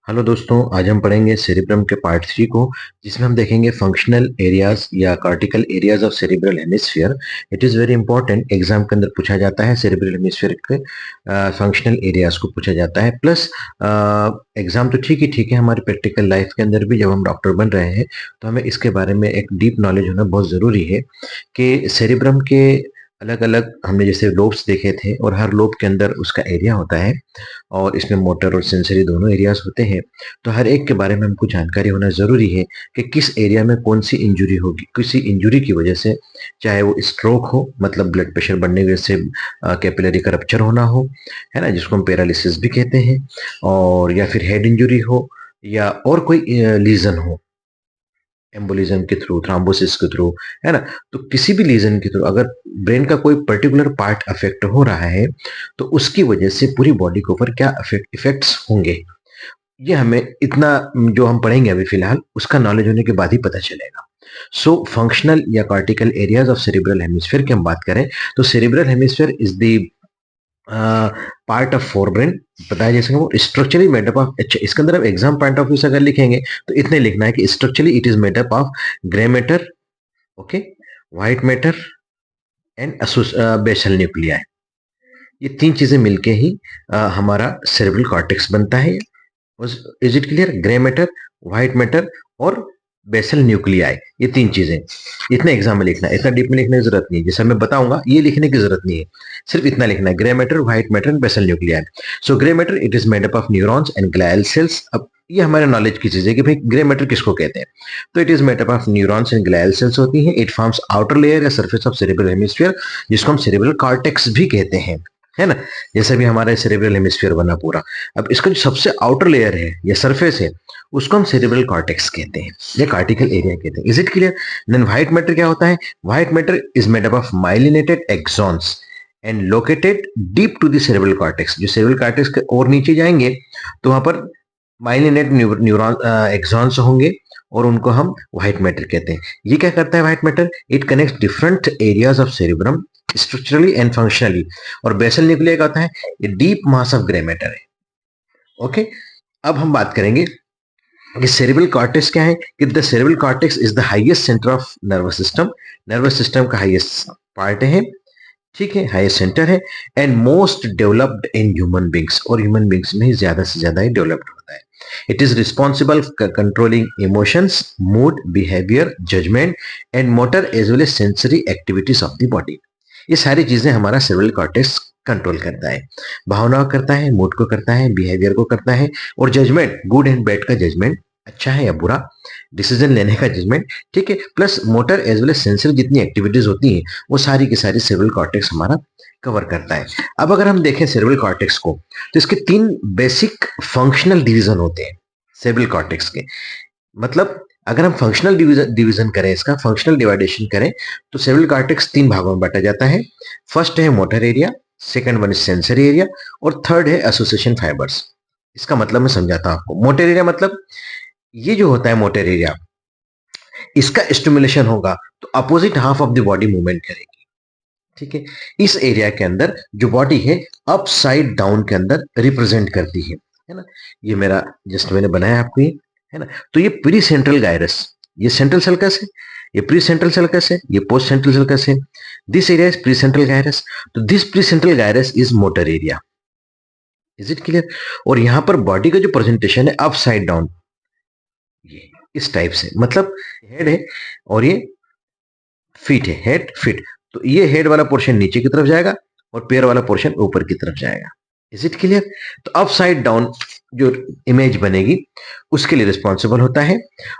Hello दोस्तों, आज हम पढ़ेंगे सेरिब्रम के पार्ट 3 को, जिसमें हम देखेंगे फंक्शनल एरियाज या cortical areas of cerebral hemisphere. It is very important, exam के अंदर पूछा जाता है। सेरिब्रल हेमिस्फीयर के फंक्शनल एरियाज को पूछा जाता है। प्लस एग्जाम तो ठीक है, हमारी प्रैक्टिकल लाइफ के अंदर भी जब हम डॉक्टर बन रहे हैं तो हमें इसके बारे में एक डीप नॉलेज होना बहुत ज़रूरी है कि सेरिब्रम के अलग अलग हमने जैसे लोब्स देखे थे और हर लोब के अंदर उसका एरिया होता है और इसमें मोटर और सेंसरी दोनों एरियाज होते हैं। तो हर एक के बारे में हमको जानकारी होना ज़रूरी है कि किस एरिया में कौन सी इंजुरी होगी। किसी इंजुरी की वजह से, चाहे वो स्ट्रोक हो, मतलब ब्लड प्रेशर बढ़ने की वजह से कैपिलरी का रप्चर होना हो, है ना, जिसको हम पैरालिसिस भी कहते हैं, और या फिर हेड इंजुरी हो, या और कोई लीजन हो एम्बोलिज्म के थ्रू, थ्रोम्बोसिस के थ्रू, है ना। तो किसी भी लीजन के थ्रू अगर ब्रेन का कोई पर्टिकुलर पार्ट अफेक्ट हो रहा है तो उसकी वजह से पूरी बॉडी के ऊपर क्या इफेक्ट्स होंगे, ये हमें इतना जो हम पढ़ेंगे अभी फिलहाल उसका नॉलेज होने के बाद ही पता चलेगा। सो फंक्शनल या cortical areas of cerebral hemisphere की हम बात करें तो cerebral hemisphere is the part of forebrain. बताया जैसे वो स्ट्रक्चरली मेडअप ऑफ, अच्छा इसके अंदर हम एग्जाम पॉइंट ऑफ व्यू से अगर लिखेंगे तो इतने लिखना है कि structurally it is made up of grey matter, okay, white matter and basal nuclei. ये तीन चीजें मिलके ही हमारा सेरेब्रल कॉर्टेक्स बनता है। Is it clear? Grey matter, white matter और बेसल न्यूक्लियाई, ये तीन चीजें। इतने एग्जाम में लिखना है, इतना डीप में लिखने की जरूरत नहीं है। जैसे मैं बताऊंगा ये लिखने की जरूरत नहीं है, सिर्फ इतना लिखना है, grey matter, white matter and basal nuclei. So grey matter it is made up of neurons and glial cells. अब ये हमारे नॉलेज की चीज है कि भाई ग्रे मैटर किसको कहते हैं। तो it is made up of neurons and glial sales होती है। इट फॉर्म्स आउटर लेयर या सरफेस ऑफ सेरेब्रल हेमिस्फीयर, जिसको हम सेरेब्रल कॉर्टेक्स भी कहते हैं, है ना। जैसे भी हमारा सेरेब्रल हेमिस्फीयर बना पूरा, अब इसका जो सबसे आउटर लेयर है या सरफेस है उसको हम सेरेब्रल कॉर्टेक्स कहते हैं या कार्टिकल एरिया कहते हैं। Is it clear? Then white matter क्या होता है? White matter is made up of myelinated axons and located deep to the cerebral cortex. जो सेरेब्रल कॉर्टेक्स के और नीचे जाएंगे तो वहां पर माइलिनेट न्यूरॉन एक्सॉन्स होंगे और उनको हम व्हाइट मैटर कहते हैं। ये क्या करता है white matter? It connects different areas of cerebrum structurally and functionally. और बेसल न्यूक्लिया क्या होता है? ये deep mass of grey matter है। ओके, अब हम बात करेंगे कि सेरेब्रल कॉर्टेक्स क्या है। कि the cerebral cortex is the highest centre of nervous system. Nervous system का हाईएस्ट पार्ट है, ठीक है, हाईएस्ट सेंटर है, and most developed in human beings. Human ह्यूमन बींग्स में ही ज्यादा से ज्यादा ही डेवलप्ड होता है। It is responsible controlling emotions, mood, behaviour, judgement and motor as well as sensory activities of the body. ये सारी चीजें हमारा सेरेब्रल कॉर्टेक्स कंट्रोल करता है। भावनाओं करता है, मूड को करता है, बिहेवियर को करता है, और जजमेंट, गुड एंड बैड का जजमेंट, अच्छा है या बुरा, डिसीजन लेने का जजमेंट, ठीक है, plus motor as well as sensory जितनी एक्टिविटीज होती हैं वो सारी की सारी सेरेब्रल कॉर्टेक्स हमारा कवर करता है। अब अगर हम देखें सेरेब्रल कॉर्टेक्स को तो इसके तीन बेसिक फंक्शनल डिवीजन होते हैं सेरेब्रल कॉर्टेक्स के। मतलब अगर हम फंक्शनल डिवीजन करें, इसका फंक्शनल डिवाइडेशन करें तो सेरेब्रल कॉर्टेक्स तीन भागों में बांटा जाता है। फर्स्ट है motor area, second one is sensory area, और थर्ड है एसोसिएशन फाइबर्स। इसका मतलब मैं समझाता हूं आपको। मोटर एरिया मतलब ये जो होता है मोटर एरिया, इसका स्टिमुलेशन होगा तो opposite half of the body movement करेगी, ठीक है। इस एरिया के अंदर जो बॉडी है अप साइड डाउन के अंदर रिप्रेजेंट करती है ना। ये मेरा जस्ट मैंने बनाया आपको ये, है ना। तो ये प्री सेंट्रल गायरस, ये सेंट्रल सर्कस है, ये प्री सेंट्रल सर्कस है, ये पोस्ट सेंट्रल सर्कस है। This area is pre central gyrus. तो this pre central gyrus is motor area. Is it clear? और यहां पर बॉडी का जो प्रेजेंटेशन है अप साइड डाउन, ये इस टाइप से, मतलब हेड है और ये फीट है, हेड फीट। तो ये हेड वाला पोर्शन नीचे की तरफ जाएगा और पैर वाला पोर्शन ऊपर की तरफ जाएगा। Is it clear? तो अप साइड डाउन जो इमेज बनेगी उसके लिए रिस्पॉन्सिबल होता है।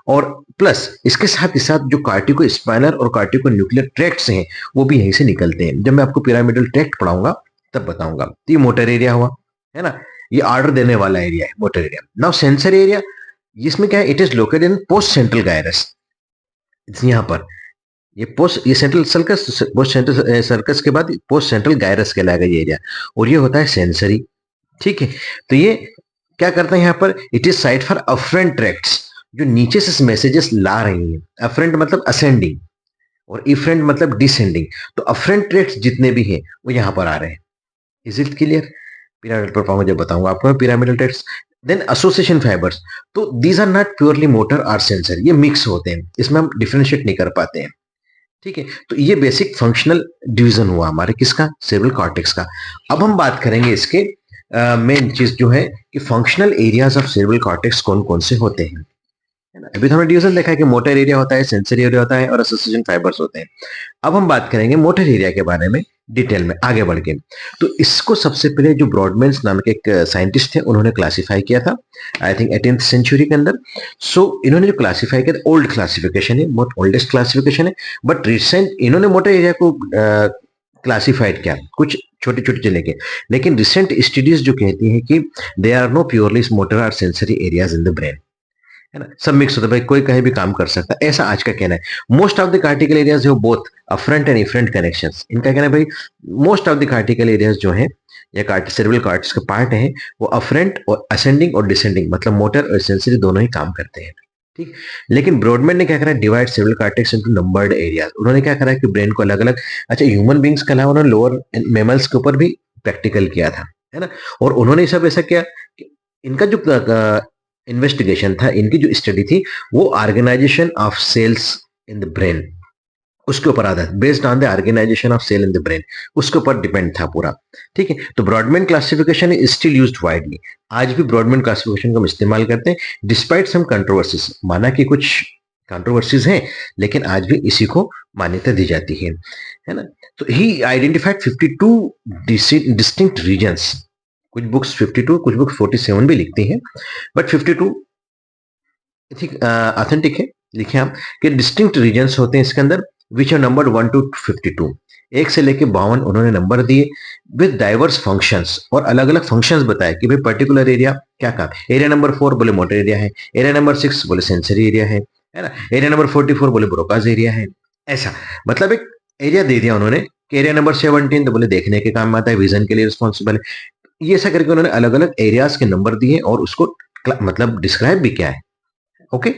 और प्लस इसके साथ ही साथ जो कार्टिको स्पाइनल और कार्टिको न्यूक्लियर ट्रैक्ट्स हैं वो भी यहीं से निकलते हैं। जब मैं आपको पिरामिडल ट्रैक्ट पढ़ाऊंगा तब बताऊंगा। तो ये मोटर एरिया हुआ, है ना, ये ऑर्डर देने वाला एरिया है motor area. Now sensor area, जिसमें क्या है, it is located in post central gyrus. यहां पर ये central circus, post central circus के बाद पोस्ट सेंट्रल गायरस कहलाएगा ये एरिया, और ये होता है सेंसरी, ठीक है। तो ये क्या करता है यहाँ पर, it is site for afferent tracts, जो नीचे से मैसेजेस ला रही हैं। अफरेंट मतलब असेंडिंग और इफरेंट मतलब डिसेंडिंग। तो अफरेंट ट्रैक्ट्स जितने भी हैं वो यहाँ पर आ रहे हैं, is it clear? Pyramidal performance जब बताऊंगा आपको pyramidal test. Then association fibres, तो these are not purely motor और सेंसर, ये मिक्स होते हैं, इसमें हम डिफरेंशिएट नहीं कर पाते हैं। ठीक है, तो ये बेसिक फंक्शनल डिवीजन हुआ हमारे किसका, सेरेब्रल कॉर्टेक्स का। अब हम बात करेंगे इसके मेन चीज जो है कि functional areas of cerebral cortex कौन कौन से होते हैं, है ना। अभी तो हमने डिवीजन देखा है कि मोटर एरिया होता है, सेंसरी एरिया होता है और एसोसिएशन फाइबर्स होते हैं। अब हम बात करेंगे मोटर एरिया के बारे में डिटेल में आगे बढ़ के। तो इसको सबसे पहले जो ब्रॉडमैन्स नाम के एक साइंटिस्ट थे उन्होंने क्लासिफाई किया था, आई थिंक 18th सेंचुरी के अंदर। सो इन्होंने जो क्लासिफाई किया, ओल्ड क्लासिफिकेशन है, बहुत ओल्डेस्ट क्लासिफिकेशन है, बट रिसेंट इन्होंने मोटर एरिया को क्लासिफाइड किया कुछ छोटे छोटे जिले के, लेकिन रिसेंट स्टडीज जो कहती हैं कि they are no purely motor और sensory areas in the brain, है ना, सब मिक्स होता है भाई, कोई कहीं भी काम कर सकता है, ऐसा आज का कहना है। मोस्ट ऑफ द कार्टिकल एरियाज जो बोथ अफरंट एंड इफरंट कनेक्शंस, इनका कहना है भाई मोस्ट ऑफ द कार्टिकल एरियाज जो है या सेरेब्रल कॉर्टेक्स के पार्ट है वो अफरंट और असेंडिंग और डिसेंडिंग, मतलब मोटर और सेंसरी दोनों ही काम करते हैं। ठीक, लेकिन ब्रॉडमैन ने क्या करा, divide cerebral cortex into numbered areas. उन्होंने क्या करा कि ब्रेन को अलग अलग, अच्छा ह्यूमन बींग्स के अलावा उन्होंने लोअर मेमल्स के ऊपर भी प्रैक्टिकल किया था, है ना। और उन्होंने सब ऐसा किया कि इनका जो इन्वेस्टिगेशन था, इनकी जो स्टडी थी वो organisation of cells in the brain, उसके ऊपर आधा based on the organisation of cell in the brain, उसके ऊपर डिपेंड था पूरा। ठीक है, तो Brodmann classification is still used widely, आज भी ब्रॉडमैन क्लासिफिकेशन का हम इस्तेमाल करते हैं डिस्पाइट सम कंट्रोवर्सीज, माना कि कुछ कंट्रोवर्सीज हैं लेकिन आज भी इसी को मान्यता दी जाती है ना। तो ही आइडेंटिफाइड 52 डिस्टिंक्ट रीजन्स, कुछ बुक्स 52 कुछ बुक्स 47 भी लिखती हैं, बट 52 ठीक ऑथेंटिक है। लिखे हम कि डिस्टिंक्ट रीजन्स होते हैं इसके अंदर, विच आर नंबर 1 to 52, एक से लेके 52 उन्होंने नंबर दिए विद डाइवर्स फंक्शंस, और अलग अलग फंक्शंस बताए कि भाई पर्टिकुलर एरिया क्या काम। एरिया नंबर 4 बोले मोटर एरिया है, एरिया नंबर 6 बोले सेंसरी एरिया है ना, एरिया नंबर 44 बोले ब्रोकाज एरिया है, ऐसा मतलब एक एरिया दे दिया उन्होंने कि एरिया नंबर 17 तो बोले देखने के काम में आता है, विजन के लिए रिस्पॉन्सिबल है। ये ऐसा करके उन्होंने अलग अलग एरियाज के नंबर दिए और उसको मतलब डिस्क्राइब भी किया है। ओके,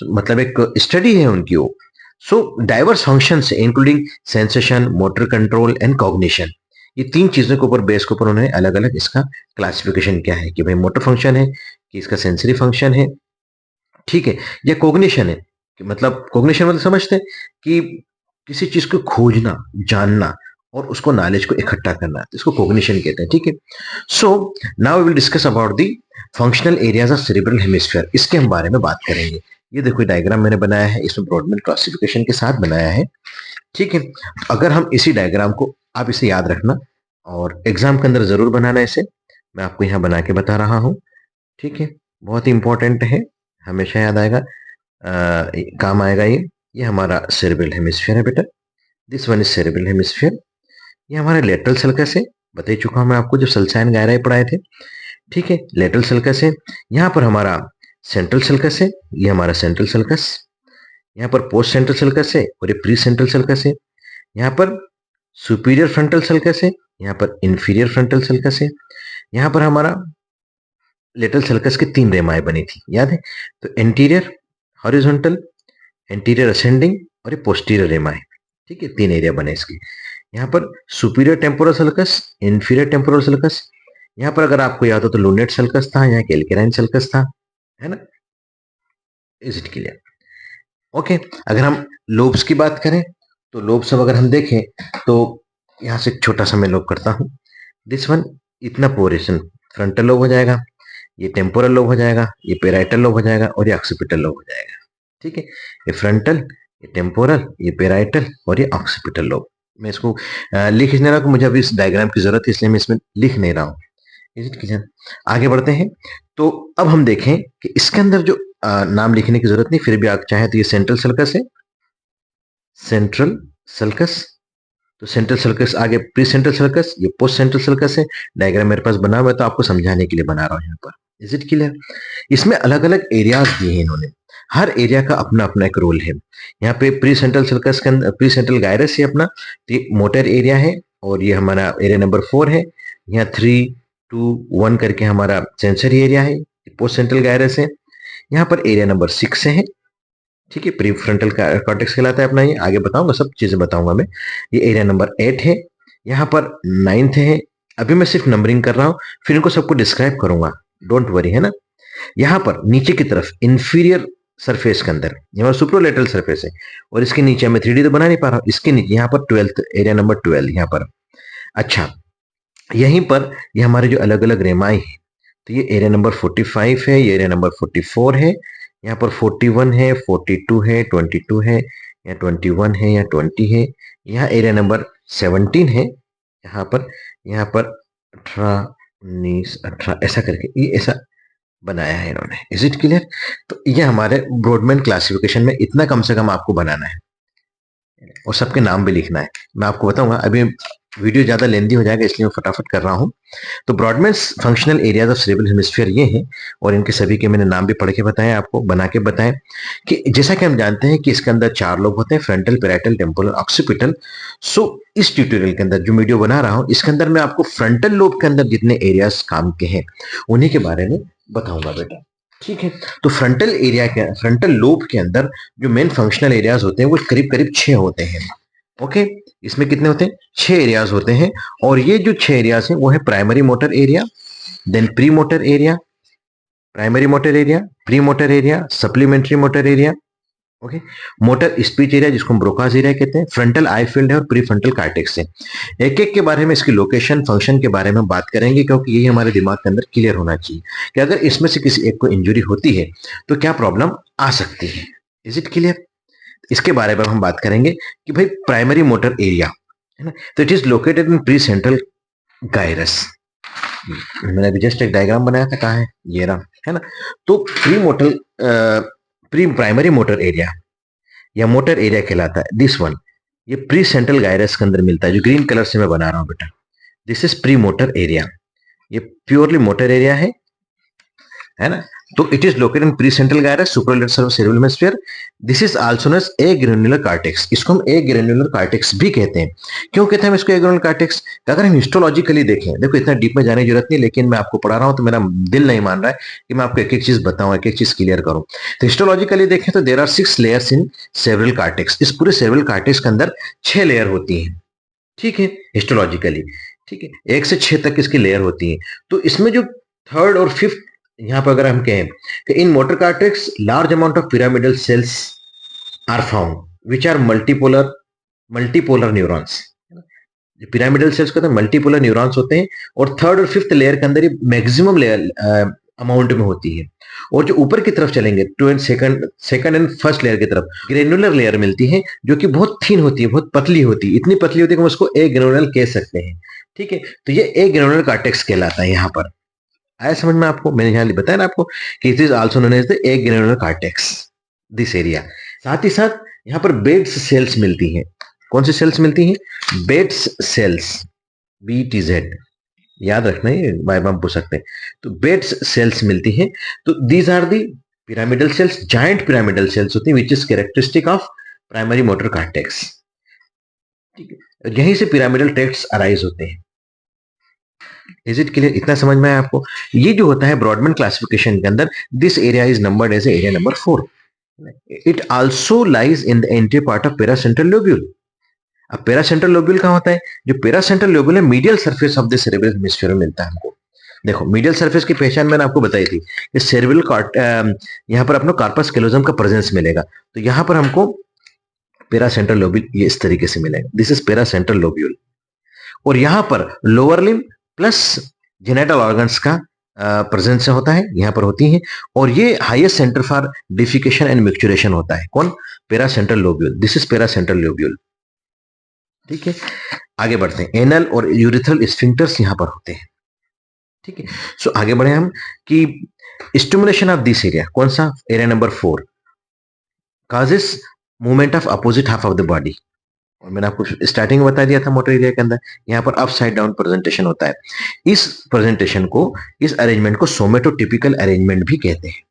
मतलब एक स्टडी है उनकी वो। So diverse functions including sensation, motor control and cognition, ये तीन चीजों के ऊपर बेस के ऊपर उन्होंने अलग अलग इसका क्लासिफिकेशन किया है कि भाई मोटर फंक्शन है कि इसका सेंसरी फंक्शन है, ठीक है, या कॉग्निशन है कि मतलब कॉग्निशन मतलब समझते हैं कि किसी चीज को खोजना, जानना और उसको नॉलेज को इकट्ठा करना, तो इसको कॉग्निशन कहते हैं। ठीक है, so now we will discuss about the functional areas of cerebral hemisphere, इसके हम बारे में बात करेंगे। ये देखो डायग्राम मैंने बनाया है, इसमें ब्रॉडमैन क्लासिफिकेशन के साथ बनाया है। ठीक है, अगर हम इसी डायग्राम को, आप इसे याद रखना और एग्जाम के अंदर जरूर बनाना इसे, मैं आपको यहाँ बना के बता रहा हूँ। ठीक है, बहुत ही इंपॉर्टेंट है, हमेशा याद आएगा, काम आएगा ये हमारा सेरेब्रल हेमिस्फीयर है बेटा, this one is cerebral hemisphere. ये हमारा लेटरल सल्कस है, बता ही चुका हूं मैं आपको जब सल्साइन गायराई पढ़ाए थे। ठीक है, लेटरल सल्कस है, यहाँ पर हमारा सेंट्रल सल्कस है, ये हमारा सेंट्रल सल्कस, यहाँ पर पोस्ट सेंट्रल सल्कस है और ये प्री सेंट्रल सल्कस है, यहाँ पर सुपीरियर फ्रंटल सल्कस है, यहाँ पर इंफीरियर फ्रंटल सल्कस है, यहाँ पर हमारा लेटरल सल्कस की 3 रेमाएं बनी थी, याद है, तो एंटीरियर हॉरिजॉन्टल, एंटीरियर असेंडिंग और ये पोस्टीरियर रेमा है। ठीक है, 3 एरिया बने इसके। यहाँ पर superior temporal sulcus, inferior temporal sulcus, यहाँ पर अगर आपको याद हो तो लूनेट सल्कस था, यहाँ कैल्केराइन सल्कस था, है ना। Is it clear? ओके, अगर हम लोब्स की बात करें तो लोब्स अगर हम देखें तो यहाँ से एक छोटा सा मैं लोब करता हूँ, दिस वन, इतना पोर्शन फ्रंटल लोब हो जाएगा, ये टेम्पोरल लोब हो जाएगा, ये पेराइटल लोब हो जाएगा और ये ऑक्सीपिटल लोब हो जाएगा। ठीक है, ये फ्रंटल, ये टेम्पोरल, ये पेराइटल और ये ऑक्सीपिटल लोब। मैं इसको लिख नहीं रहा हूँ, मुझे अभी इस डायग्राम की जरूरत है इसलिए मैं इसमें लिख नहीं रहा हूँ। Is it clear? आगे बढ़ते हैं, तो अब हम देखें कि इसके अंदर जो नाम लिखने की जरूरत नहीं, फिर भी आप चाहें तो ये सेंट्रल सल्कस है, सेंट्रल सल्कस, तो सेंट्रल सर्कस आगे प्री सेंट्रल सर्कस, ये पोस्ट सेंट्रल सर्कस है। डायग्राम मेरे पास बना हुआ है तो आपको समझाने के लिए बना रहा हूं यहाँ पर। Is it clear? इसमें अलग अलग एरियाज दिए हैं इन्होंने, हर एरिया का अपना अपना एक रोल है। यहाँ पे प्री सेंट्रल सर्कस के अंदर प्री सेंट्रल गायरस है अपना, तो ये मोटर एरिया है और ये हमारा एरिया नंबर 4 है। यहाँ 3, 2, 1 करके हमारा सेंसरी एरिया है, पोस्ट सेंट्रल गायरस है। यहाँ पर एरिया नंबर 6 है, ठीक है, प्री फ्रंटल कॉर्टेक्स कहलाता है अपना, ये आगे बताऊंगा, सब चीजें बताऊंगा मैं। ये एरिया नंबर 8 है, यहाँ पर 9th है, अभी मैं सिर्फ नंबरिंग कर रहा हूं, फिर इनको सबको डिस्क्राइब करूंगा, डोंट वरी, है ना। यहाँ पर नीचे की तरफ इंफीरियर सरफेस के अंदर ये हमारा सुप्रोलेटरल सरफेस है, और इसके नीचे मैं 3D तो बना नहीं पा रहा हूं, इसके नीचे यहाँ पर 12th एरिया नंबर 12 यहाँ पर। अच्छा, यहीं पर ये हमारे जो अलग अलग रेमाई है, तो ये एरिया नंबर 45 है, ये एरिया नंबर 44 है, यहाँ पर 41 है, 42 है, 22 है, या 21 है, या 20 है, यहाँ एरिया नंबर 17 है, यहाँ पर 18, 19, 18 ऐसा करके ये ऐसा बनाया है इन्होंने। Is it clear? तो ये हमारे ब्रॉडमैन क्लासिफिकेशन में इतना कम से कम आपको बनाना है, और सबके नाम भी लिखना है। मैं आपको बताऊंगा, अभी वीडियो ज्यादा लेंदी हो जाएगा इसलिए मैं फटाफट कर रहा हूं। तो Brodmann functional areas of cerebral hemisphere ये हैं, और इनके सभी के मैंने नाम भी पढ़ के बताए, आपको बना के बताएं कि जैसा कि हम जानते हैं कि इसके अंदर 4 लोब होते हैं, फ्रंटल, पैराइटल, टेम्पोरल, ऑक्सीपिटल। सो इस ट्यूटोरियल के अंदर जो वीडियो बना रहा हूं, इसके अंदर मैं आपको फ्रंटल लोब के अंदर जितने एरियाज काम के हैं उन्हीं के बारे में बताऊंगा बेटा, ठीक है। तो फ्रंटल लोब के अंदर जो मेन फंक्शनल एरियाज होते हैं वो करीब करीब 6 होते हैं। ओके, इसमें कितने होते हैं? 6 एरियाज होते हैं, और ये जो 6 एरियाज हैं वो है primary motor area, then pre motor area, primary motor area, pre motor area, supplementary motor area, okay, motor speech area जिसको हम ब्रोकास एरिया कहते हैं, फ्रंटल आई फील्ड है, और प्री फ्रंटल कार्टेक्स है। एक एक के बारे में, इसकी लोकेशन, फंक्शन के बारे में बात करेंगे, क्योंकि यही हमारे दिमाग के अंदर क्लियर होना चाहिए कि अगर इसमें से किसी एक को इंजुरी होती है तो क्या प्रॉब्लम आ सकती है। Is it clear? इसके बारे में हम बात करेंगे कि भाई प्राइमरी मोटर एरिया है ना, तो it is located in pre central gyrus. मैंने अभी जस्ट एक डायग्राम बनाया था, कहाँ है ये रहा, है ना। तो प्री प्राइमरी मोटर एरिया या मोटर एरिया कहलाता है दिस वन, ये प्री सेंट्रल गायरस के अंदर मिलता है, जो ग्रीन कलर से मैं बना रहा हूं बेटा, this is pre motor area, ये प्योरली मोटर एरिया है ना। तो it is located in pre central gyrus, superolateral cerebral hemisphere. This is also known as a granular cortex, इसको हम ए ग्रेन्युलर कार्टेक्स भी कहते हैं। क्यों कहते हैं हम इसको ए ग्रेन्युलर कार्टेक्स? अगर हम हिस्टोलॉजिकली देखें, देखो इतना डीप में जाने की जरूरत नहीं, लेकिन मैं आपको पढ़ा रहा हूं तो मेरा दिल नहीं मान रहा है कि मैं आपको एक एक चीज बताऊं, एक एक चीज क्लियर करूं। तो हिस्टोलॉजिकली देखें तो there are 6 layers in cerebral cortex, इस पूरे सेरेब्रल कार्टेक्स के अंदर 6 लेयर होती हैं, ठीक है, हिस्टोलॉजिकली, ठीक है, 1 से 6 तक इसकी लेयर होती है। तो इसमें जो थर्ड और फिफ्थ, यहां पर अगर हम कहें कि in motor cortex large amount of pyramidal cells are found which are multipolar neurons. Pyramidal cells कहते हैं मल्टीपोलर न्यूरॉन्स होते हैं, और थर्ड और फिफ्थ लेयर के अंदर ये मैक्सिमम लेयर अमाउंट में होती है। और जो ऊपर की तरफ चलेंगे, सेकंड एंड फर्स्ट लेयर की तरफ ग्रेनुलर लेयर मिलती है, जो कि बहुत थिन होती है, बहुत पतली होती है, इतनी पतली होती है कि हम उसको ए ग्रेनुलर कह सकते हैं, ठीक है। तो ये ए ग्रेनुलर कार्टेक्स कहलाता है। यहाँ पर आया समझ में आपको? मैंने यहाँ बताया ना आपको कि it is also known as the agranular cortex, this area. साथ ही साथ यहाँ पर बेट्स सेल्स मिलती हैं। कौन सी सेल्स मिलती हैं? बेट्स सेल्स, BTZ, याद रखना, ये बाय बम पूछ सकते हैं। तो बेट्स सेल्स मिलती हैं। तो these are the pyramidal cells, giant pyramidal cells होती हैं, which is characteristic of primary motor cortex, ठीक है। यहीं से पिरामिडल ट्रैक्ट्स अराइज होते हैं। Is it clear? इतना समझ में आया आपको? ये जो होता है ब्रॉडमैन क्लासिफिकेशन के अंदर, this area is numbered as area number 4। It also lies in the anterior part of paracentral lobule. अब पेरासेंट्रल लोब्यूल कहां होता है? जो पेरासेंट्रल लोब्यूल है, medial surface of the cerebral hemisphere में मिलता है हमको। देखो, मीडियल सरफेस की पहचान मैंने आपको बताई थी, सेरेब्रल यहाँ पर अपना कार्पस कैलोजम का प्रेजेंस मिलेगा। तो यहाँ पर हमको पेरासेंट्रल लोब्यूल ये इस तरीके से मिलेगा, दिस इज पेरासेंट्रल लोब्यूल। और यहाँ पर lower limb plus genital organs का प्रेजेंस होता है, यहाँ पर होती हैं। और ये highest centre for defecation and micturition होता है। कौन? पेरासेंट्रल लोब्यूल, दिस इज पेरासेंट्रल लोब्यूल, ठीक है। आगे बढ़ते हैं, एनल और यूरिथ्रल स्फिंक्टर्स यहाँ पर होते हैं, ठीक है। सो आगे बढ़े हम कि स्टिमुलेशन ऑफ दिस एरिया, कौन सा? Area number 4 causes movement of opposite half of the body. और मैंने आपको स्टार्टिंग में बता दिया था मोटर एरिया के अंदर यहाँ पर अपसाइड डाउन प्रेजेंटेशन होता है। इस प्रेजेंटेशन को, इस अरेंजमेंट को सोमेटोटिपिकल अरेंजमेंट भी कहते हैं,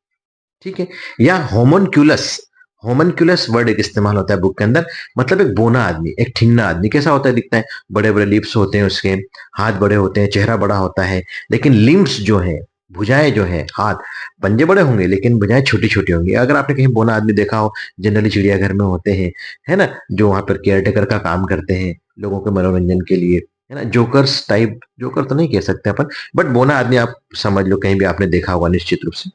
ठीक है। या होमनक्यूलस, होमनक्यूलस वर्ड एक इस्तेमाल होता है बुक के अंदर, मतलब एक बोना आदमी, एक ठिन्ना आदमी कैसा होता है, दिखता है, बड़े बड़े लिप्स होते हैं उसके, हाथ बड़े होते हैं, चेहरा बड़ा होता है, लेकिन लिम्स जो है, भुजाएं जो है, हाथ, पंजे बड़े होंगे लेकिन भुजाएं छोटी छोटी होंगी। अगर आपने कहीं बोना आदमी देखा हो, जनरली चिड़ियाघर में होते हैं, है ना, जो वहां पर केयर टेकर का काम करते हैं लोगों के मनोरंजन के लिए, है ना, जोकर्स टाइप, जोकर तो नहीं कह सकते अपन, बट बोना आदमी आप समझ लो, कहीं भी आपने देखा होगा निश्चित रूप से,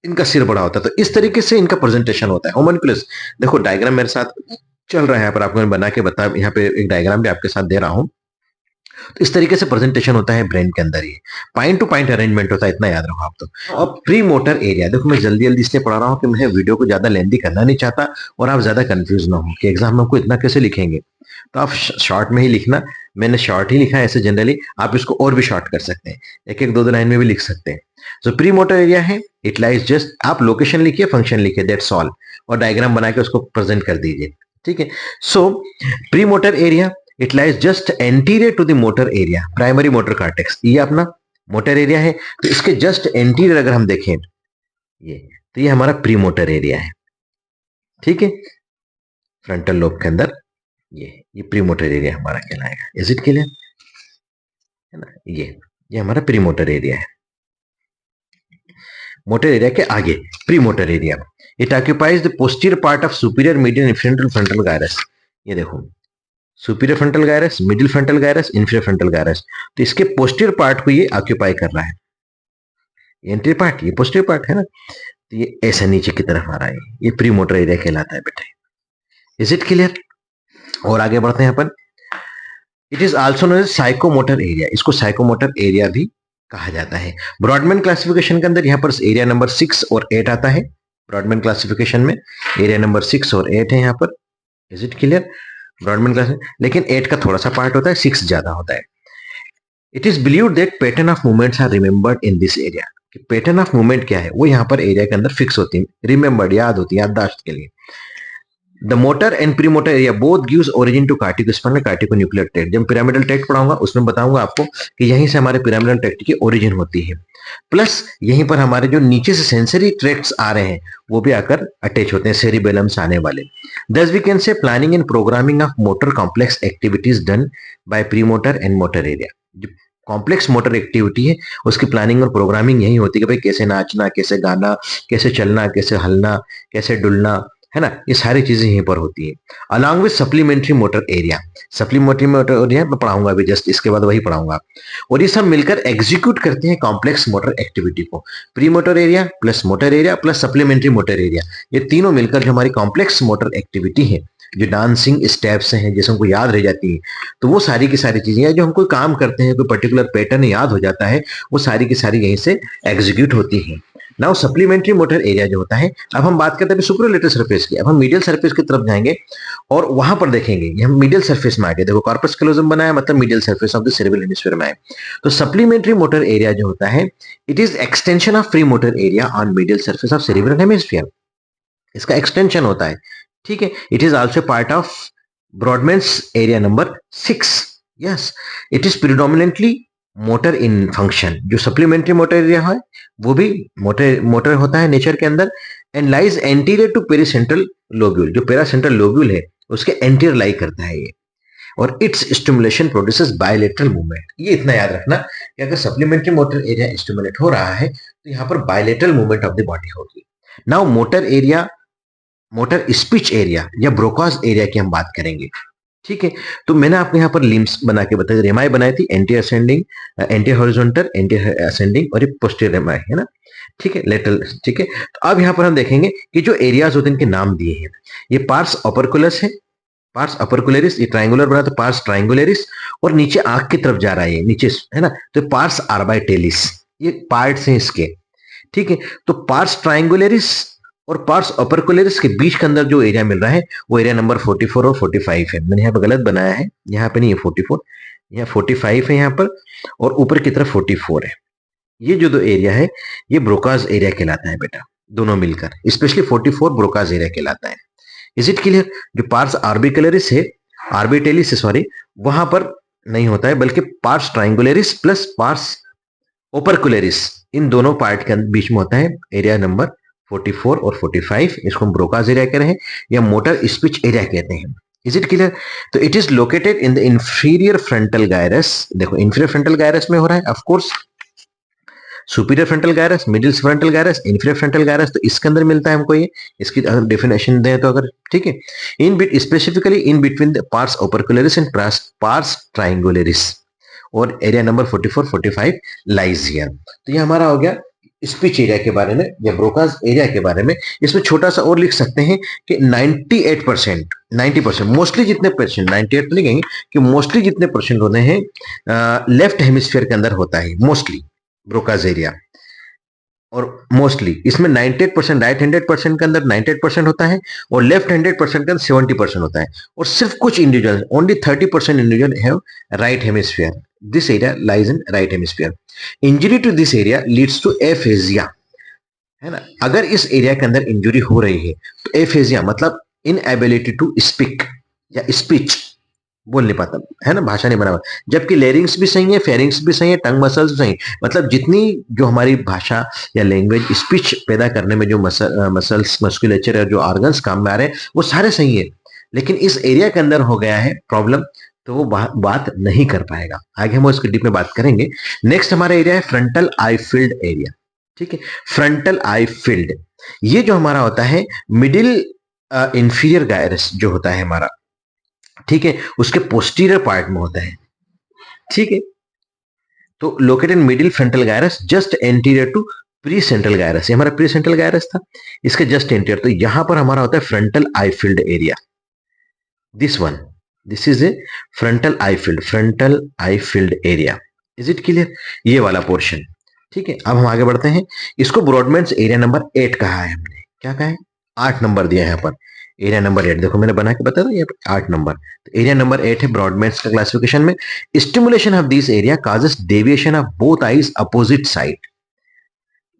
इनका सिर बड़ा होता है, तो इस तरीके से इनका प्रेजेंटेशन होता है। होमनक्यूलस, देखो डायग्राम मेरे साथ चल रहा है, यहाँ पर आपको मैं बना के बता, यहाँ पे एक डायग्राम भी आपके साथ दे रहा हूं। तो इस तरीके से प्रेजेंटेशन होता है ब्रेन के अंदर, ये पॉइंट टू पॉइंट अरेंजमेंट होता है, इतना याद रखो आप। तो अब प्री मोटर एरिया, देखो मैं जल्दी जल्दी इसलिए पढ़ा रहा हूँ कि मैं वीडियो को ज्यादा लेंदी करना नहीं चाहता और आप ज्यादा कंफ्यूज ना हो कि एग्जाम में आपको इतना कैसे लिखेंगे, तो आप शॉर्ट में ही लिखना। मैंने शॉर्ट ही लिखा है ऐसे जनरली, आप इसको और भी शॉर्ट कर सकते हैं, एक एक दो दो लाइन में भी लिख सकते हैं। जो प्री मोटर एरिया है, इट लाइज जस्ट, आप लोकेशन लिखिए, फंक्शन लिखिए, दैट्स ऑल, और डायग्राम बना के उसको प्रेजेंट कर दीजिए, ठीक है। So pre motor area, it lies just anterior to the motor area, primary motor cortex, ये अपना मोटर एरिया है। तो इसके जस्ट एंटीरियर अगर हम देखें ये, तो ये हमारा प्री मोटर एरिया है, ठीक है, फ्रंटल लोब के अंदर ये प्री मोटर एरिया हमारा कहलाएगा। इज इट क्लियर, है ना, ये हमारा प्री मोटर एरिया है। मोटर एरिया के आगे pre motor area, it occupies the posterior part of superior medium inferior frontal gyrus. ये देखो, superior frontal gyrus, middle frontal gyrus, inferior frontal gyrus, तो इसके पोस्टीरियर पार्ट को ये ऑक्यूपाई कर रहा है। एंटीरियर पार्ट, ये पोस्टीरियर पार्ट है ना, तो ये ऐसा नीचे की तरफ आ रहा है, ये प्री मोटर एरिया कहलाता है बेटे। इज इट क्लियर, और आगे बढ़ते हैं अपन। It is also known as psychomotor area, इसको साइकोमोटर एरिया भी कहा जाता है। ब्रॉडमैन क्लासिफिकेशन के अंदर यहाँ पर एरिया नंबर 6 और 8 आता है। ब्रॉडमैन क्लासिफिकेशन में एरिया नंबर 6 और 8 है यहाँ पर। Is it clear, Brodmann class, लेकिन 8 का थोड़ा सा पार्ट होता है, 6 ज्यादा होता है। It is believed that pattern of movements are remembered in this area, pattern of movement क्या है वो यहाँ पर एरिया के अंदर फिक्स होती है, रिमेंबर्ड, याद होती है, याददाश्त के लिए। The motor and premotor area both gives origin to cortico corticonuclear tract. जब पिरामिडल ट्रैक्ट पढ़ाऊंगा उसमें बताऊंगा आपको कि यहीं से हमारे पिरामिडल ट्रैक्ट की ओरिजिन होती है, प्लस यहीं पर हमारे जो नीचे से सेंसरी ट्रैक्ट्स आ रहे हैं वो भी आकर अटैच होते हैं सेरिबेलम से आने वाले। Thus we can say planning and programming of motor complex activities done by premotor and motor area. Complex motor activity है उसकी प्लानिंग और प्रोग्रामिंग यही होती है कि भाई कैसे नाचना, कैसे गाना, कैसे चलना, कैसे हलना, कैसे डुलना, है ना, ये सारी चीजें यहीं पर होती है। Along with supplementary motor area, supplementary motor area मैं पढ़ाऊंगा अभी, जस्ट इसके बाद वही पढ़ाऊंगा। और ये सब मिलकर एग्जीक्यूट करते हैं कॉम्प्लेक्स मोटर एक्टिविटी को। Pre motor area plus motor area plus supplementary motor area, ये तीनों मिलकर जो हमारी कॉम्प्लेक्स मोटर एक्टिविटी है, जो डांसिंग स्टेप्स हैं जैसे हमको याद रह जाती है, तो वो सारी की सारी चीजें हैं जो हम कोई काम करते हैं, कोई पर्टिकुलर पैटर्न याद हो जाता है, वो सारी की सारी यहीं से एग्जीक्यूट होती है। नाउ सप्लीमेंट्री मोटर एरिया जो होता है, अब हम बात करते हैं सुपरलेटरल सरफेस की, अब हम मीडियल सरफेस की तरफ जाएंगे और वहां पर देखेंगे, ये हम मीडियल सरफेस में आ गए, देखो कॉर्पस कैलोजम बनाया मतलब medial surface of the cerebral hemisphere में आए। तो सप्लीमेंट्री मोटर एरिया जो होता है, it is extension of pre motor area on medial surface of cerebral hemisphere, इसका एक्सटेंशन होता है, ठीक है। It is also part of Brodmann's area number 6। Yes, it is predominantly motor in function. जो supplementary motor area है वो भी motor होता है नेचर के अंदर, and lies anterior to पेरीसेंट्रल lobule, जो पेरासेंट्रल लोब्यूल है उसके एंटीरियर लाई करता है ये, और it's stimulation produces bilateral movement. ये इतना याद रखना कि अगर सप्लीमेंट्री मोटर एरिया स्टिमुलेट हो रहा है तो यहाँ पर bilateral movement of the body होगी। Now motor area, motor speech area या ब्रोकास एरिया की हम बात करेंगे, ठीक है। तो मैंने आपको यहाँ पर लिम्स बना के बताया, रेमाई बनाई थी, anti ascending, anti horizontal, anti ascending और ये पोस्टीरियर रेमाई, है ना, ठीक है, लेटरल, ठीक है। तो अब यहाँ पर हम देखेंगे कि जो एरियाज होते हैं इनके नाम दिए हैं। ये पार्स ऑपरकुलस है, पार्स ऑपरकुलरिस, ये ट्राइंगुलर बना तो पार्स ट्राइंगुलरिस, और नीचे आंख की तरफ जा रहा है, नीचे, है ना, तो पार्स आर्बाइटेलिस, ये पार्ट्स हैं इसके, ठीक है। तो पार्स ट्राइंगुलरिस और पार्स ऑपरकुलरिस के बीच के अंदर जो एरिया मिल रहा है वो एरिया नंबर 44 और 45 है। मैंने यहाँ पे गलत बनाया है, यहाँ पे नहीं है 44, यहाँ 45 है यहाँ पर, और ऊपर की तरफ 44 है। ये जो दो एरिया है ये ब्रोकाज एरिया कहलाता है बेटा, दोनों मिलकर, स्पेशली 44 ब्रोकाज एरिया कहलाता है। इज इट क्लियर, जो पार्स आर्बिकुलरिस है, आर्बिटेलिस सॉरी, वहां पर नहीं होता है, बल्कि पार्स ट्राइंगुलरिस प्लस पार्स ओपरकुलरिस, इन दोनों पार्ट के बीच में होता है एरिया नंबर 44 और 45, इसको हम ब्रोकाज एरिया कह रहे हैं या मोटर स्पीच एरिया कहते हैं। इज इट क्लियर, तो it is located in the inferior frontal gyrus. देखो इंफीरियर फ्रंटल गायरस में हो रहा है of course, superior frontal gyrus, middle frontal gyrus, inferior frontal gyrus, तो इसके अंदर मिलता है हमको ये, इसकी अगर डेफिनेशन दें तो अगर, ठीक है, in bit specifically in between the pars opercularis and pars triangularis, और एरिया नंबर 44 45 लाइज हियर। तो ये हमारा हो गया स्पीच एरिया के बारे में या ब्रोकास एरिया के बारे में। इसमें छोटा सा और लिख सकते हैं कि 98% 90% मोस्टली जितने परसेंट, 98 तो नहीं कहेंगे, कि मोस्टली जितने परसेंट होते हैं लेफ्ट हेमिस्फीयर के अंदर होता है मोस्टली ब्रोकास एरिया, और मोस्टली इसमें 98% राइट हैंडेड पर्सन के अंदर 98% होता है और लेफ्ट हैंडेड पर्सन के अंदर 70% होता है, और सिर्फ कुछ individual only 30% individual have right hemisphere. This area lies in right hemisphere. Injury to this area leads to aphasia, है ना। अगर इस एरिया के अंदर इंजरी हो रही है तो एफेजिया मतलब इनएबिलिटी टू स्पीक या स्पीच, बोल नहीं पाता, है ना, भाषा नहीं बना हुआ। जबकि लेरिंग्स भी सही है, फेरिंग्स भी सही है, टंग मसल्स भी सही, मतलब जितनी जो हमारी भाषा या लैंग्वेज स्पीच पैदा करने में जो मसल्स मस्कुलेचर और जो ऑर्गन्स काम में आ रहे हैं वो सारे सही है, लेकिन इस एरिया के अंदर हो गया है प्रॉब्लम, तो वो बात नहीं कर पाएगा। आगे हम उसके डीप में बात करेंगे। नेक्स्ट हमारा एरिया है फ्रंटल आई फील्ड एरिया, ठीक है। फ्रंटल आई फील्ड, ये जो हमारा होता है मिडिल इंफीरियर गायरस जो होता है हमारा, ठीक है, उसके पोस्टीरियर पार्ट में होता है, ठीक है। तो located middle frontal gyrus just anterior to pre central gyrus, ये हमारा प्री सेंट्रल गायरस था, इसके जस्ट एंटीरियर, तो यहां पर हमारा होता है frontal eye field area. This one, this is a frontal eye field area. Is it clear? ये वाला पोर्शन, ठीक है। अब हम आगे बढ़ते हैं। इसको ब्रॉडमैन्स एरिया नंबर 8 कहा है हमने, क्या कहा है? 8 नंबर दिया है यहाँ पर, एरिया नंबर 8, देखो मैंने बना के बताया था, ये 8 नंबर, तो एरिया नंबर 8 है ब्रॉडमैन्स का क्लासिफिकेशन में। Stimulation of this area causes deviation of both eyes opposite side,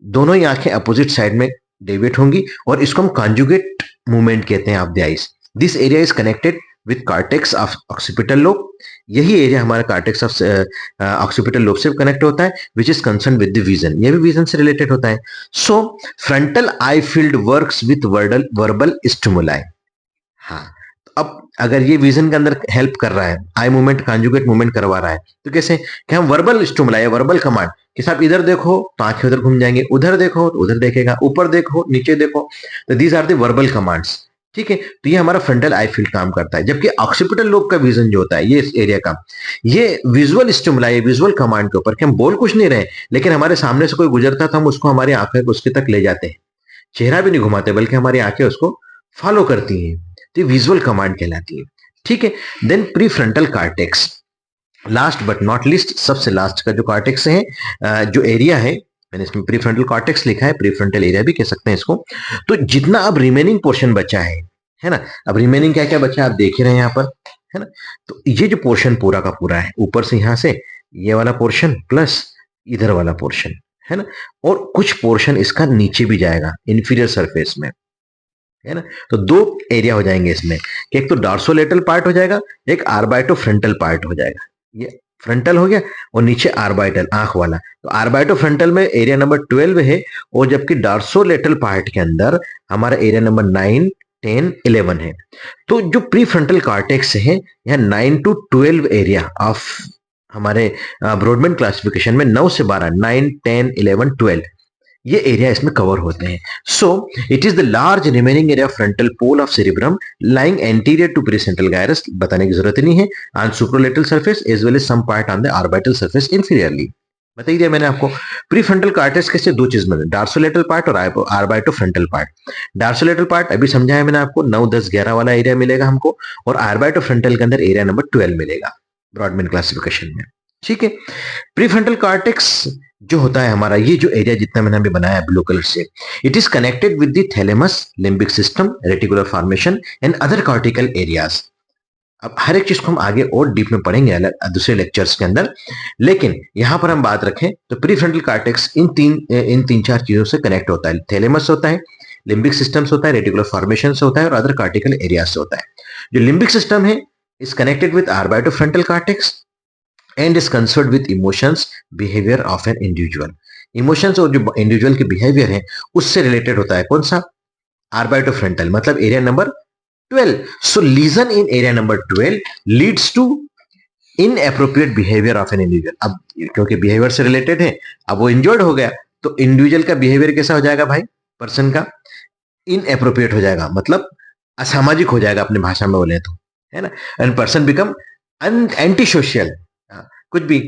दोनों ही आंखें अपोजिट साइड में डेविएट होंगी, और इसको हम कॉन्जुगेट मूवमेंट कहते हैं of the eyes. This area is connected with cortex of occipital lobe, यही एरिया हमारा कार्टेक्स ऑफ ऑक्सीपिटल लोब से कनेक्ट होता है, which is concern with the vision, ये भी विजन से रिलेटेड होता है। So frontal eye field works with verbal stimuli. हाँ, तो अब अगर ये विजन के अंदर हेल्प कर रहा है, आई मूवमेंट कॉन्जुगेट मूवमेंट करवा रहा है, तो कैसे कि हम वर्बल स्टिमुलाई, वर्बल कमांड कि साहब इधर देखो तो आंखें उधर घूम जाएंगे, उधर देखो तो उधर देखेगा, ऊपर देखो नीचे देखो, तो these are the verbal commands, ठीक है। तो ये हमारा फ्रंटल आई फील्ड काम करता है। जबकि ऑक्सीपिटल लोब का विजन जो होता है ये इस एरिया का, ये विजुअल स्टिमुलाई, विजुअल कमांड के ऊपर, कि हम बोल कुछ नहीं रहे, लेकिन हमारे सामने से कोई गुजरता था, हम उसको हमारी आंखें उसके तक ले जाते हैं, चेहरा भी नहीं घुमाते बल्कि हमारी आंखें उसको फॉलो करती हैं, तो विजुअल कमांड कहलाती है, ठीक है। Then pre frontal cortex, last but not least, सबसे लास्ट का जो कार्टेक्स है, जो एरिया है, मैंने इसमें प्री फ्रंटल कॉर्टेक्स लिखा है, प्री फ्रंटल एरिया भी कह सकते हैं इसको। तो जितना अब रिमेनिंग पोर्शन बचा है ना, अब रिमेनिंग क्या क्या बचा है आप देख ही रहे हैं यहाँ पर, है ना। तो ये जो पोर्शन पूरा का पूरा है, ऊपर से यहाँ से ये वाला पोर्शन प्लस इधर वाला पोर्शन, है ना, और कुछ पोर्शन इसका नीचे भी जाएगा इंफीरियर सरफेस में, है ना। तो दो एरिया हो जाएंगे इसमें, कि एक तो डार्सोलेटल पार्ट हो जाएगा, एक आर्बाइटो फ्रंटल पार्ट हो जाएगा। ये फ्रंटल हो गया, और नीचे आर्बाइटल आंख वाला, तो आर्बाइटो फ्रंटल में एरिया नंबर 12 है, और जबकि डार्सोलेटल पार्ट के अंदर हमारा एरिया नंबर 9 10 11 है। तो जो प्री फ्रंटल कॉर्टेक्स है, यहाँ 9 to 12 एरिया ऑफ हमारे ब्रॉडमैन क्लासिफिकेशन में 9 से 12, 9 10 11 12 ये एरिया इसमें कवर होते हैं। So it is the large remaining area frontal pole of cerebrum lying anterior to precentral gyrus, बताने की जरूरत नहीं है, on supralateral surface as well as some part on the orbital surface inferiorly. बता दिया मैंने आपको। प्री फ्रंटल कॉर्टेक्स कैसे दो चीज में, डार्सोलेटल पार्ट और आर्बाइटो फ्रंटल पार्ट। डार्सोलेटल पार्ट अभी समझाया मैंने आपको, 9 10 11 वाला एरिया मिलेगा हमको, और आर्बाइटो फ्रंटल के अंदर एरिया नंबर 12 मिलेगा ब्रॉडमैन क्लासिफिकेशन में, ठीक है। प्रीफ्रंटल कॉर्टेक्स जो होता है हमारा, ये जो एरिया जितना मैंने अभी बनाया ब्लू कलर से, it is connected with the thalamus, limbic system, reticular formation and other cortical areas. अब हर एक चीज को हम आगे और डीप में पढ़ेंगे अलग दूसरे लेक्चर्स के अंदर, लेकिन यहां पर हम बात रखें तो प्रीफ्रंटल कॉर्टेक्स इन तीन चार चीजों से कनेक्ट होता है। थैलेमस होता है, लिम्बिक सिस्टम होता है, रेटिकुलर फॉर्मेशन से होता है, और अदर कॉर्टिकल एरियाज से होता है। जो लिम्बिक सिस्टम है is connected with orbitofrontal cortex and is concerned with emotions behaviour of an individual. Emotions और जो इंडिविजुअल के बिहेवियर है उससे रिलेटेड होता है कौन सा, आर्बाइटोफ्रंटल, मतलब area number 12। So lesion in area number 12 leads to inappropriate behaviour of an individual. अब क्योंकि बिहेवियर से रिलेटेड है, अब वो इंजर्ड हो गया तो इंडिविजुअल का बिहेवियर कैसा हो जाएगा भाई, पर्सन का इन अप्रोप्रिएट हो जाएगा, मतलब असामाजिक हो जाएगा अपने भाषा में बोले तो, है ना। And person become anti social, कुछ भी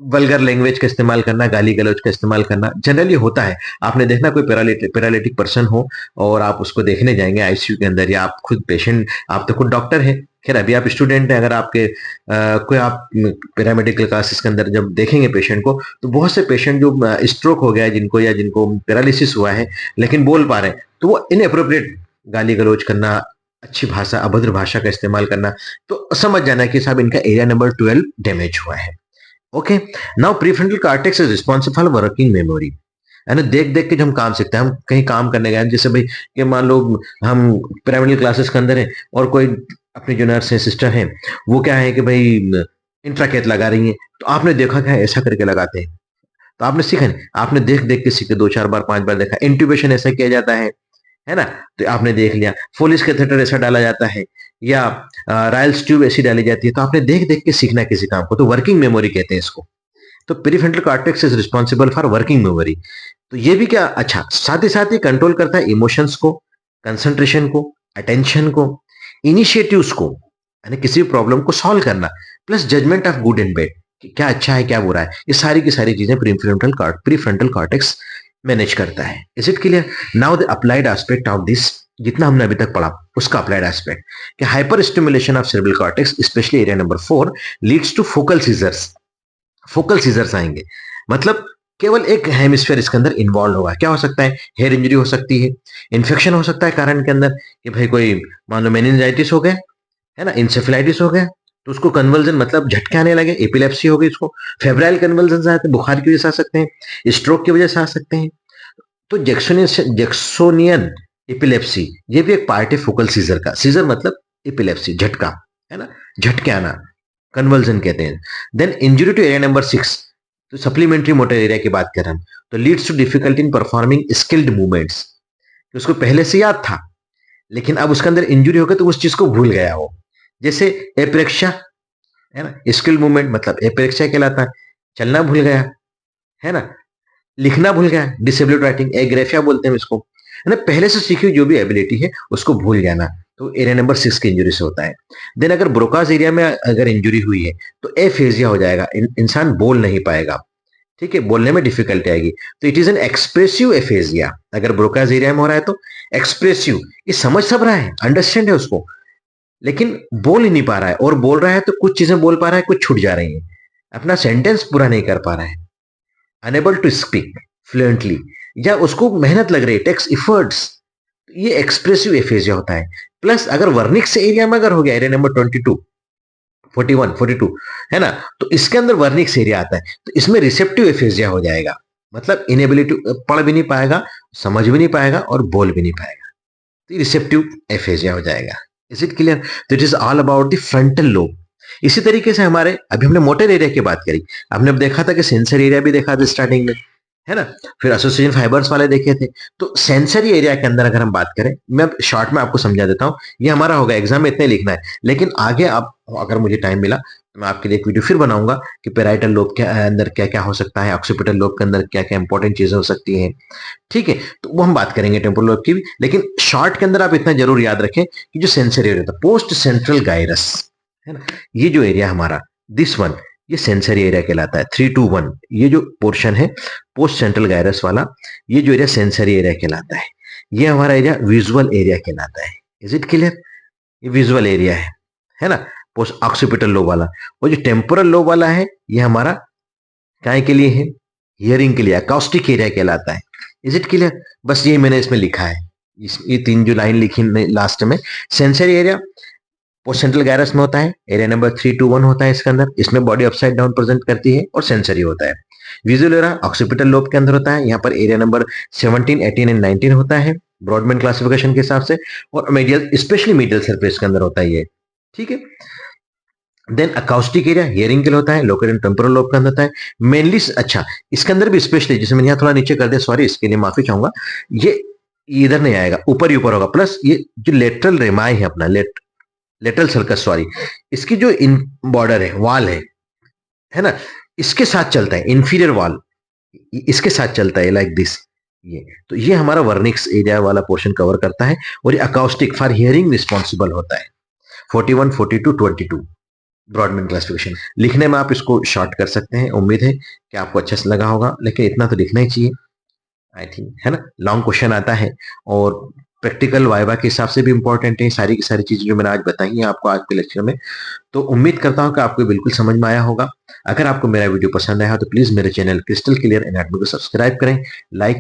वल्गर लैंग्वेज का इस्तेमाल करना, गाली गलौज का इस्तेमाल करना जनरली होता है। आपने देखना कोई पैरालिटिक पर्सन हो और आप उसको देखने जाएंगे आईसीयू के अंदर, या आप खुद पेशेंट, आप तो खुद डॉक्टर हैं, खैर अभी आप स्टूडेंट हैं, अगर आपके कोई आप पैरामेडिकल क्लासेस के अंदर जब देखेंगे पेशेंट को, तो बहुत से पेशेंट जो स्ट्रोक हो गया है जिनको, या जिनको पैरालिसिस हुआ है लेकिन बोल पा रहे हैं, तो वो इनएप्रोप्रिएट गाली गलौज करना, अच्छी भाषा, अभद्र भाषा का इस्तेमाल करना, तो समझ जाना कि साहब इनका एरिया नंबर 12 डैमेज हुआ है। Okay, now prefrontal cortex is responsible for working memory. है ना, देख देख के जो हम काम सीखते हैं, हम कहीं काम करने गए जैसे भाई कि मान लो हम प्राइमरी क्लासेस के अंदर है और कोई अपनी जो नर्स है, सिस्टर है, वो क्या है कि भाई इंट्राकेथ लगा रही है, तो आपने देखा क्या ऐसा करके लगाते हैं, तो आपने सीखा नहीं, आपने देख देख के सीखे, 2-4 बार 5 बार देखा, इंट्यूबेशन ऐसा किया जाता है ना, तो आपने देख लिया, फोलिस कैथेटर ऐसा डाला जाता है, या रायल्स ट्यूब ऐसी डाली जाती है, तो आपने देख देख के सीखना किसी काम को, तो वर्किंग मेमोरी कहते हैं इसको। तो prefrontal cortex is responsible for working memory. तो ये भी क्या, अच्छा, साथ ही ये करता है इमोशंस को, कंसंट्रेशन को, अटेंशन को, इनिशिएटिव्स को, यानी किसी भी प्रॉब्लम को सॉल्व करना, plus judgement of good and bad, क्या अच्छा है क्या बुरा है, ये सारी की सारी चीजें प्रीफ्रंटल कॉर्टेक्स मैनेज करता है। Is it clear? Now the applied aspect of this, जितना हमने अभी तक पढ़ा उसका अप्लाइड एस्पेक्ट, कि hyper stimulation of cerebral cortex specially area number 4 leads to focal seizures. Focal seizures आएंगे, मतलब केवल एक हेमिस्फीयर इसके अंदर इन्वॉल्व होगा। क्या हो सकता है, हेयर इंजरी हो सकती है, इन्फेक्शन हो सकता है कारण के अंदर, कि भाई कोई मान लो मेनिंजाइटिस हो गया, है ना, इंसेफेलाइटिस हो गया, तो उसको कन्वर्जन मतलब झटके आने लगे, एपिलेप्सी हो गई उसको, फेब्राइल कन्वर्जन आते हैं, बुखार की वजह से आ सकते हैं, स्ट्रोक की वजह से आ सकते हैं। तो जैक्सोनियन एपिलेप्सी ये भी एक पार्ट है फोकल सीजर का। सीजर मतलब एपिलेप्सी, झटका, है ना, झटके आना, कन्वर्जन कहते हैं। Then injury to area number 6, तो सप्लीमेंट्री मोटर एरिया की बात करें हम, तो leads to difficulty in performing skilled movements. उसको पहले से याद था लेकिन अब उसके अंदर इंजरी हो गई तो उस चीज को भूल गया वो, जैसे एप्रेक्शिया, है ना, स्किल्ड मूवमेंट मतलब एप्रेक्शिया कहलाता है, चलना भूल गया, है ना, लिखना भूल गया, डिसेबल्ड राइटिंग, एग्रेफिया बोलते हैं इसको, है ना, पहले से सीखी हुई जो भी एबिलिटी है उसको भूल जाना, तो एरिया नंबर 6 की इंजरी से होता है। देन अगर ब्रोकास एरिया में अगर इंजरी हुई है तो एफेजिया हो जाएगा, इंसान बोल नहीं पाएगा, ठीक है, बोलने में डिफिकल्टी आएगी, तो it is an expressive aphasia. अगर ब्रोकास एरिया में हो रहा है तो एक्सप्रेसिव, ये समझ सब रहा है, अंडरस्टैंड है उसको, लेकिन बोल ही नहीं पा रहा है, और बोल रहा है तो कुछ चीजें बोल पा रहा है, कुछ छूट जा रही है, अपना सेंटेंस पूरा नहीं कर पा रहा है, अनेबल टू स्पीक फ्लुएंटली, या उसको मेहनत लग रही है, टेक्स इफर्ट्स, ये एक्सप्रेसिव एफेजिया होता है। प्लस अगर वर्निक्स एरिया में अगर हो गया, एरिया नंबर 22, 41, 42, है ना, तो इसके अंदर वर्निक्स एरिया आता है, तो इसमें रिसेप्टिव एफेजिया हो जाएगा, मतलब इनेबिलिटी, पढ़ भी नहीं पाएगा, समझ भी नहीं पाएगा और बोल भी नहीं पाएगा, तो रिसेप्टिव एफेजिया हो जाएगा। Is it clear? तो it is all about the frontal lobe. इसी तरीके से हमारे, अभी हमने मोटर एरिया की बात करी, आपने अब देखा था कि सेंसर एरिया भी देखा था स्टार्टिंग में, है ना, फिर एसोसिएशन फाइबर्स वाले देखे थे। तो सेंसरी एरिया के अंदर अगर हम बात करें, मैं शॉर्ट में आपको समझा देता हूं, ये हमारा होगा, एग्जाम में इतना ही लिखना है, लेकिन आगे आप अगर मुझे टाइम मिला तो मैं आपके लिए एक वीडियो फिर बनाऊंगा कि पेराइटल लोब के अंदर क्या क्या हो सकता है, ऑक्सीपिटल लोब के अंदर क्या क्या इंपॉर्टेंट चीजें हो सकती हैं, ठीक है, तो वो हम बात करेंगे टेम्पोरल लोब की भी। लेकिन शॉर्ट के अंदर आप इतना जरूर याद रखें कि जो सेंसरी एरिया था, पोस्ट सेंट्रल गायरस, है ना, ये जो एरिया हमारा, दिस वन, ये सेंसरी एरिया कहलाता है। 3 to 1 ये जो पोर्शन है पोस्ट सेंट्रल गायरस वाला, ये जो एरिया सेंसरी एरिया कहलाता है, ये हमारा एरिया विजुअल एरिया कहलाता है। Is it clear? ये विजुअल एरिया है ना, पोस्ट ऑक्सीपिटल लोब वाला। वो जो टेम्पोरल लोब वाला है ये हमारा काय के लिए है, हियरिंग के लिए, अकाउस्टिक एरिया कहलाता है। Is it clear? बस ये मैंने इसमें लिखा है, ये 3 जो लाइन लिखी लास्ट में, sensory area post central gyrus में होता है, एरिया नंबर 3 to 1 होता है इसके अंदर, इसमें बॉडी अपसाइड डाउन प्रेजेंट करती है और सेंसरी होता है। विजुअल एरिया ऑक्सीपिटल लोब के अंदर होता है, यहाँ पर एरिया नंबर 17, 18 एंड 19 होता है ब्रॉडबैंड क्लासिफिकेशन के हिसाब से, और मीडियल, स्पेशली मीडियल सरफेस के अंदर होता है ये, ठीक है। देन अकाउस्टिक एरिया हियरिंग के लिए होता है, लोकेटेड टेम्पोरल लोब के अंदर होता है मेनली। अच्छा, इसके अंदर भी स्पेशली, जिसे मैंने यहाँ थोड़ा नीचे कर दिया, सॉरी इसके लिए माफी चाहूंगा, ये इधर नहीं आएगा, ऊपर ही ऊपर होगा, प्लस ये जो लेटरल रेमाई है अपना, लेटरल सर्कस सॉरी, इसकी जो इन बॉर्डर है, वाल है ना, इसके साथ चलता है, इंफीरियर वाल इसके साथ चलता है लाइक दिस। ये तो ये हमारा वर्निक्स एरिया वाला पोर्शन कवर करता है, और ये अकाउस्टिक फॉर हियरिंग रिस्पॉन्सिबल होता है। 41, 42, 22 ब्रॉडमैन क्लासिफिकेशन। लिखने में आप इसको शॉर्ट कर सकते हैं। उम्मीद है कि आपको अच्छा से लगा होगा, लेकिन इतना तो लिखना ही चाहिए आई थिंक, है ना। लॉन्ग क्वेश्चन आता है और प्रैक्टिकल वाइवा के हिसाब से भी इंपॉर्टेंट है सारी की सारी चीजें जो मैंने आज बताई हैं आपको आज के लेक्चर में। तो उम्मीद करता हूं कि आपको बिल्कुल समझ में आया होगा। अगर आपको मेरा वीडियो पसंद आया हो तो प्लीज मेरे चैनल क्रिस्टल क्लियर एनाटॉमी को सब्सक्राइब करें, लाइक